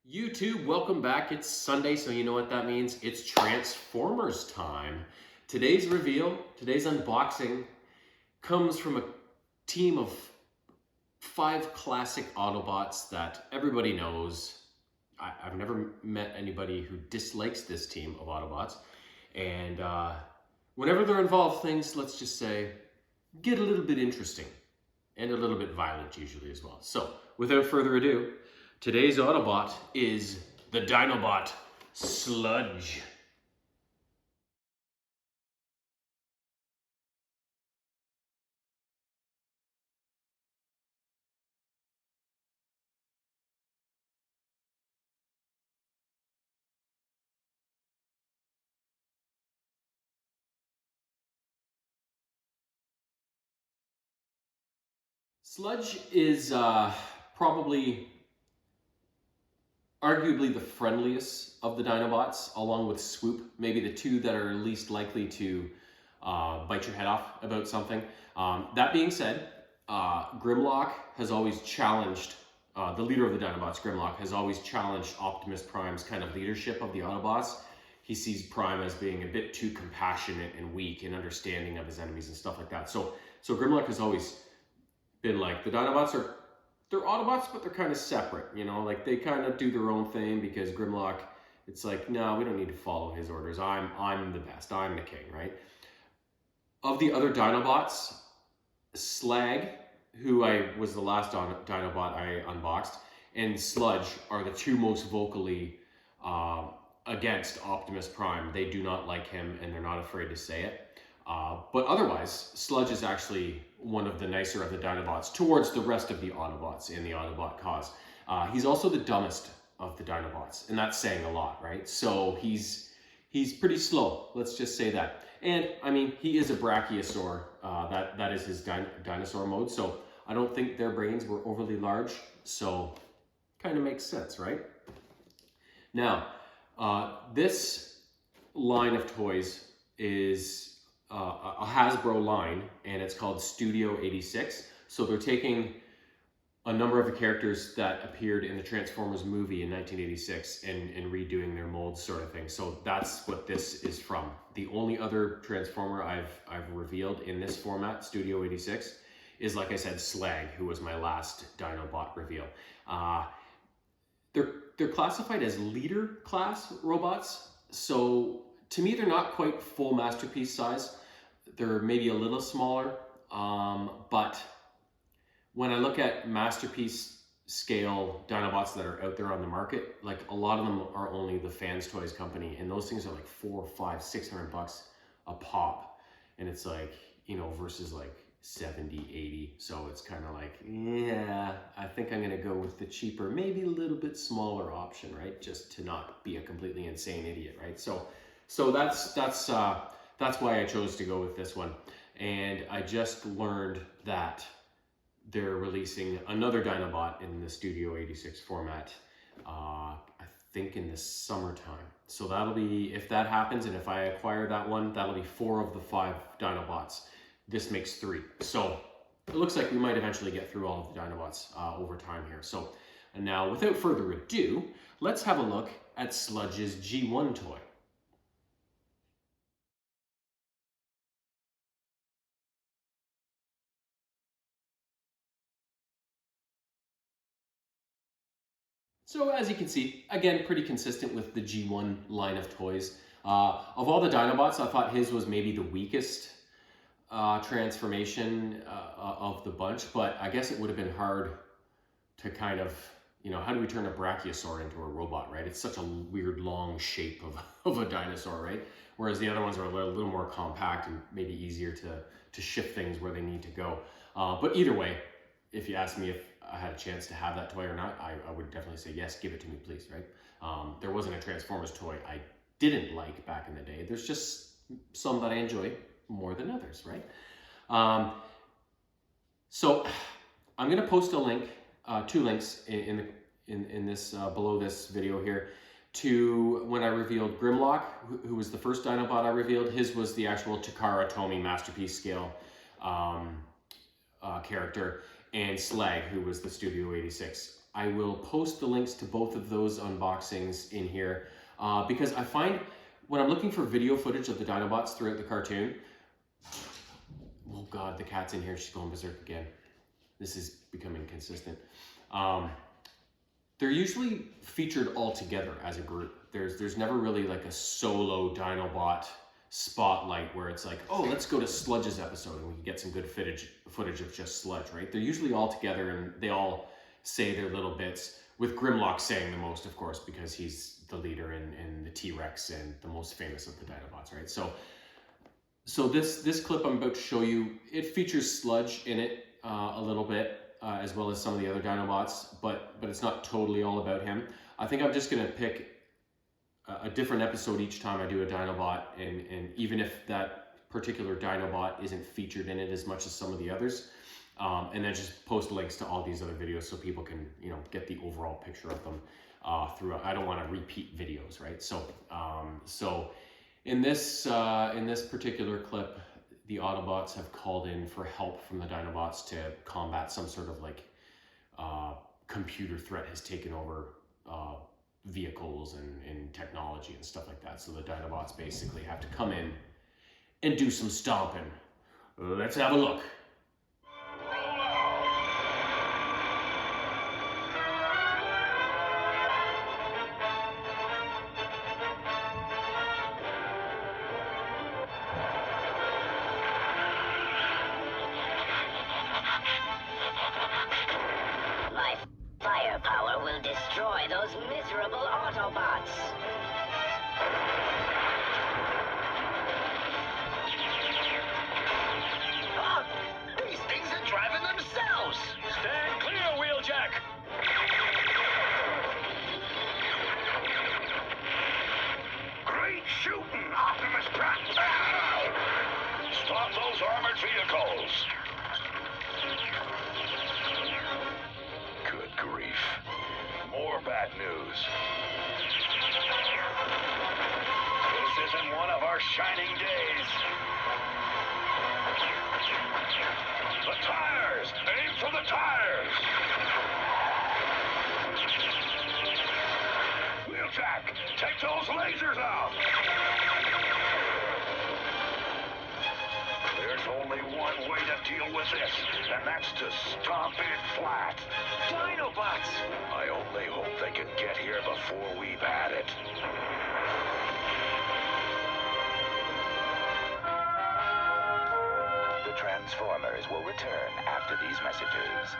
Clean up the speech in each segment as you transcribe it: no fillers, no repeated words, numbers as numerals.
YouTube, welcome back. It's Sunday, so you know what that means. It's Transformers time. Today's reveal, today's unboxing, comes from a team of 5 classic Autobots that everybody knows. I've never met anybody who dislikes this team of Autobots. And whenever they're involved, things, let's just say, get a little bit interesting. And a little bit violent usually as well. So, without further ado, today's Autobot is the Dinobot Sludge. Sludge is probably arguably the friendliest of the Dinobots, along with Swoop, maybe the two that are least likely to bite your head off about something. That being said, Grimlock has always challenged, the leader of the Dinobots, Grimlock, has always challenged Optimus Prime's kind of leadership of the Autobots. He sees Prime as being a bit too compassionate and weak and understanding of his enemies and stuff like that. So Grimlock has always been like, the Dinobots they're Autobots, but they're kind of separate, you know, like they kind of do their own thing because Grimlock, it's like, no, we don't need to follow his orders. I'm the best, I'm the king, right? Of the other Dinobots, Slag, who was the last Dinobot I unboxed, and Sludge are the two most vocally against Optimus Prime. They do not like him and they're not afraid to say it. But otherwise, Sludge is actually one of the nicer of the Dinobots towards the rest of the Autobots in the Autobot cause. He's also the dumbest of the Dinobots, and that's saying a lot, right? So he's pretty slow, let's just say that. And, I mean, he is a Brachiosaur. That is his dinosaur mode, so I don't think their brains were overly large, so kind of makes sense, right? Now, this line of toys is a Hasbro line, and it's called Studio 86. So they're taking a number of the characters that appeared in the Transformers movie in 1986 and redoing their molds, sort of thing. So that's what this is from. The only other Transformer I've revealed in this format, Studio 86, is, like I said, Slag, who was my last Dinobot reveal. They're classified as leader class robots, so to me, they're not quite full Masterpiece size. They're maybe a little smaller, but when I look at Masterpiece scale Dinobots that are out there on the market, like a lot of them are only the Fans Toys company, and those things are like $400, $500, $600 a pop, and it's like, you know, versus like 70, 80. So it's kind of like, yeah, I think I'm gonna go with the cheaper, maybe a little bit smaller option, right? Just to not be a completely insane idiot, right? So that's why I chose to go with this one. And I just learned that they're releasing another Dinobot in the Studio 86 format, I think in the summertime. So that'll be, if that happens and if I acquire that one, that'll be 4 of the 5 Dinobots. This makes 3. So it looks like we might eventually get through all of the Dinobots over time here. So, and now without further ado, let's have a look at Sludge's G1 toy. So as you can see, again, pretty consistent with the G1 line of toys. Of all the Dinobots, I thought his was maybe the weakest transformation of the bunch, but I guess it would have been hard to kind of, you know, how do we turn a Brachiosaur into a robot, right? It's such a weird long shape of a dinosaur, right? Whereas the other ones are a little more compact and maybe easier to shift things where they need to go. But either way, if you ask me if I had a chance to have that toy or not, I would definitely say yes, give it to me, please, right? There wasn't a Transformers toy I didn't like back in the day. There's just some that I enjoy more than others, right? So I'm gonna post a link, 2 links in this below this video here, to when I revealed Grimlock, who was the first Dinobot I revealed. His was the actual Takara Tomy Masterpiece scale character, and Slag, who was the Studio 86. I will post the links to both of those unboxings in here because I find when I'm looking for video footage of the Dinobots throughout the cartoon, oh God, the cat's in here, she's going berserk again. This is becoming consistent. They're usually featured all together as a group. There's never really like a solo Dinobot spotlight where it's like, oh, let's go to Sludge's episode and we can get some good footage of just Sludge, right? They're usually all together and they all say their little bits, with Grimlock saying the most, of course, because he's the leader in the T-Rex and the most famous of the Dinobots, right? So this clip I'm about to show you, it features Sludge in it a little bit, as well as some of the other Dinobots, but it's not totally all about him. I think I'm just gonna pick a different episode each time I do a Dinobot, and even if that particular Dinobot isn't featured in it as much as some of the others, and then just post links to all these other videos so people can, you know, get the overall picture of them throughout. I don't want to repeat videos, right? So in this particular clip, the Autobots have called in for help from the Dinobots to combat some sort of like computer threat has taken over vehicles and technology and stuff like that. So the Dinobots basically have to come in and do some stomping. Let's have a look. Firepower will destroy those miserable Autobots. Ah, these things are driving themselves. Stand clear, Wheeljack. Great shooting, Optimus Prime. Stop those armored vehicles. Good grief. More bad news. This isn't one of our shining days. The tires! Aim for the tires! Wheeljack, take those lasers out! There's only one way to deal with this, and that's to stomp it flat. Dinobots! I only hope they can get here before we've had it. The Transformers will return after these messages.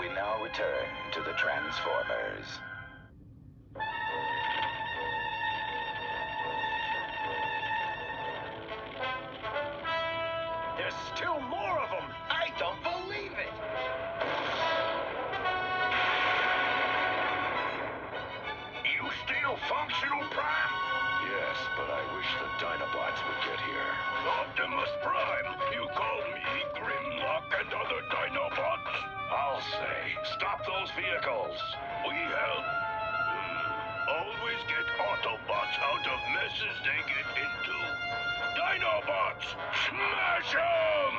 We now return to the Transformers. There's still more of them! I don't believe it! You still functional, Prime? Yes, but I wish the Dinobots would get here. Optimus Prime, you call me Grimlock and other Dinobots? I'll say, stop those vehicles! We help. Always get Autobots out of messes they get into. Dinobots, smash 'em!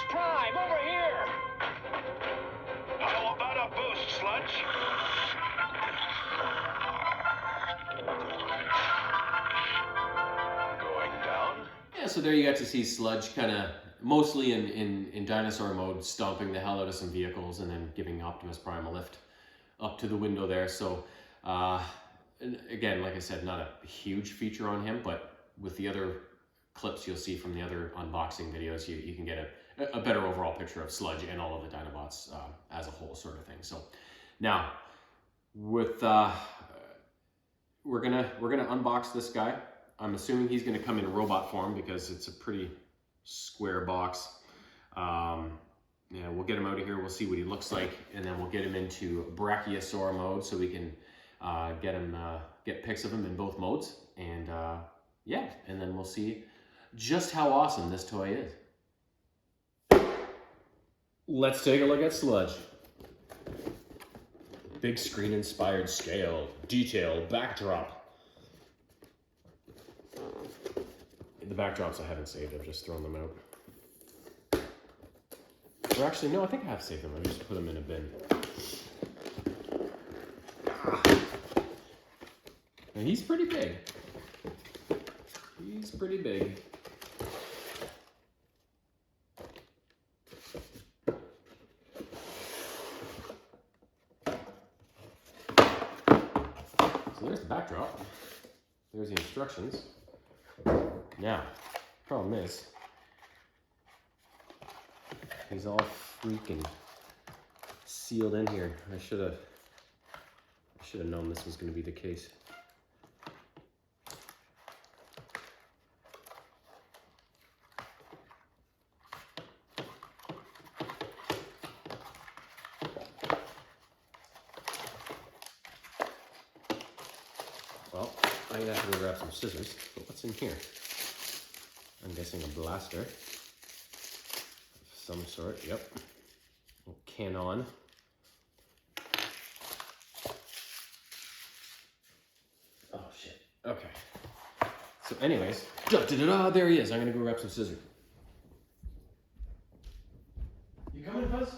Prime, over here! How about a boost, Sludge? so there you got to see Sludge kind of mostly in dinosaur mode, stomping the hell out of some vehicles and then giving Optimus Prime a lift up to the window there. So and again, like I said, not a huge feature on him, but with the other clips you'll see from the other unboxing videos, you can get a better overall picture of Sludge and all of the Dinobots as a whole, sort of thing. So now with we're gonna unbox this guy. I'm assuming he's gonna come in robot form because it's a pretty square box. Yeah, we'll get him out of here. We'll see what he looks like, and then we'll get him into Brachiosaur mode so we can get pics of him in both modes. And yeah, and then we'll see just how awesome this toy is. Let's take a look at Sludge. Big screen inspired scale, detail, backdrop. The backdrops I haven't saved, I've just thrown them out. Or actually, no, I think I have saved them. I just put them in a bin. And he's pretty big. He's pretty big. So there's the backdrop. There's the instructions. Now, problem is, he's all freaking sealed in here. I should have known this was going to be the case. Well, I'm gonna have to go grab some scissors. But what's in here? I'm guessing a blaster of some sort. Yep. Canon. Oh shit. Okay. So, anyways, there he is. I'm gonna go grab some scissors. You coming, Buzz?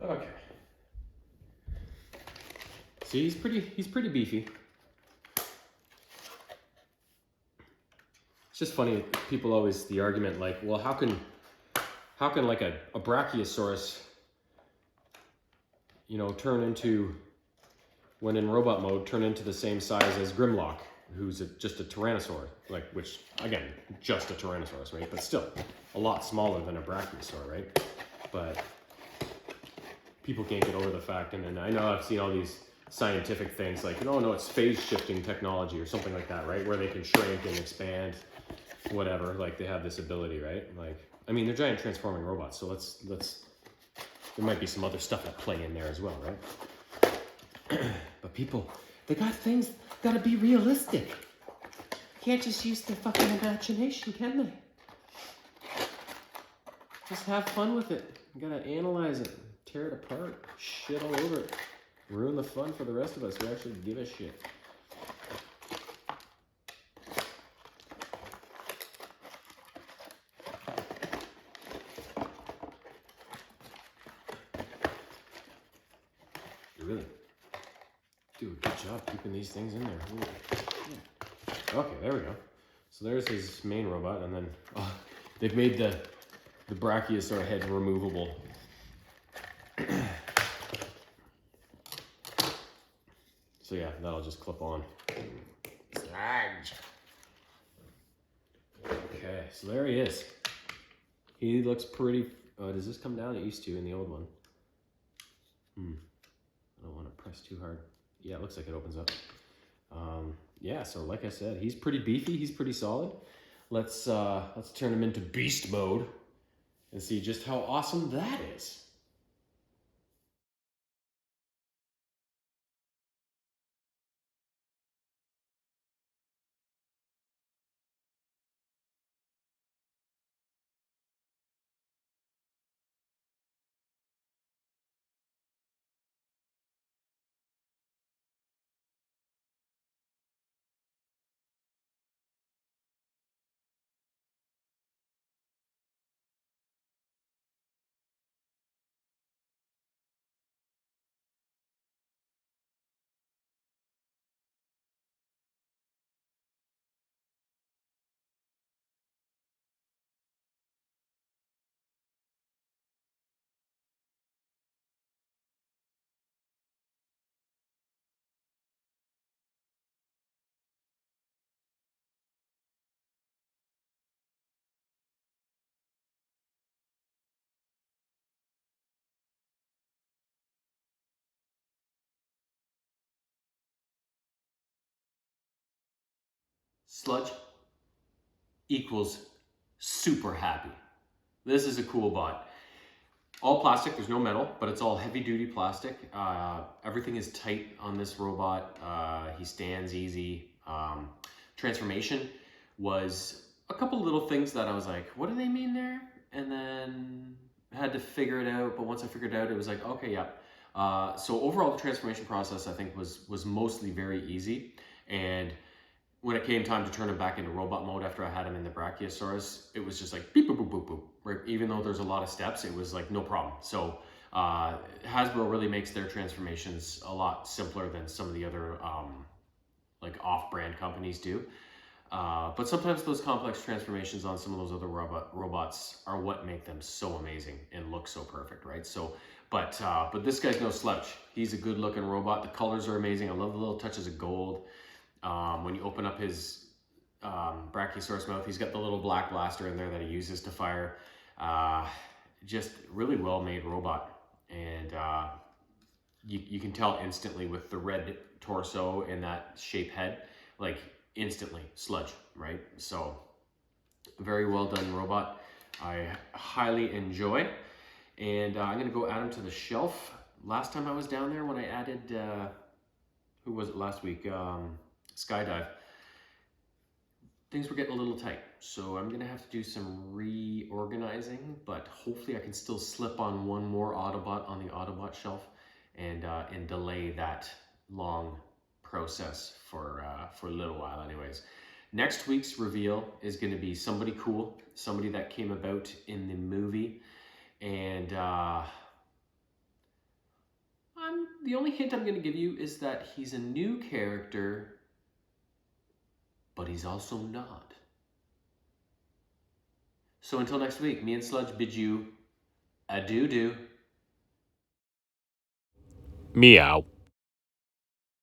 Okay. See, he's pretty beefy. It's just funny, people always, the argument like, well, how can like a Brachiosaurus, you know, turn into, when in robot mode, turn into the same size as Grimlock, who's just a Tyrannosaur, like, which, again, just a Tyrannosaurus, right? But still, a lot smaller than a Brachiosaur, right? But people can't get over the fact, and then I know I've seen all these scientific things like, oh no, it's phase shifting technology or something like that, right? Where they can shrink and expand, whatever, like they have this ability, right? Like, I mean, they're giant transforming robots, so let's, there might be some other stuff at play in there as well, right? But people, they got things, gotta be realistic. Can't just use their fucking imagination, can they? Just have fun with it. You gotta analyze it. Tear it apart, shit all over it, ruin the fun for the rest of us who actually give a shit. You really do a good job keeping these things in there. Yeah. Okay, there we go. So there's his main robot, and then they've made the Brachiosaur head removable. So yeah, that'll just clip on. Okay, so there he is. He looks pretty, does this come down? It used to in the old one. I don't want to press too hard. Yeah, it looks like it opens up. Yeah, so like I said, he's pretty beefy, he's pretty solid. Let's turn him into beast mode and see just how awesome that is. Sludge equals super happy. This is a cool bot. All plastic, there's no metal, but it's all heavy duty plastic. Everything is tight on this robot. He stands easy. Transformation was a couple little things that I was like, what do they mean there? And then I had to figure it out. But once I figured it out, it was like, okay, yeah. So overall, the transformation process, I think, was mostly very easy. And when it came time to turn him back into robot mode after I had him in the Brachiosaurus, it was just like beep, boop, boop, boop, boop. Right? Even though there's a lot of steps, it was like no problem. So Hasbro really makes their transformations a lot simpler than some of the other like off-brand companies do. But sometimes those complex transformations on some of those other robots are what make them so amazing and look so perfect, right? So, but this guy's no slouch. He's a good-looking robot. The colors are amazing. I love the little touches of gold. When you open up his Brachiosaurus mouth, he's got the little black blaster in there that he uses to fire. Just really well-made robot. And you can tell instantly with the red torso and that shape head, like instantly Sludge, right? So very well done robot. I highly enjoy. And I'm gonna go add him to the shelf. Last time I was down there when I added, who was it last week? Skydive. Things were getting a little tight, so I'm gonna have to do some reorganizing, but hopefully I can still slip on one more Autobot on the Autobot shelf and delay that long process for a little while anyways. Next week's reveal is gonna be somebody cool, somebody that came about in the movie, and the only hint I'm gonna give you is that he's a new character, but he's also not. So until next week, me and Sludge bid you adieu-do. Meow.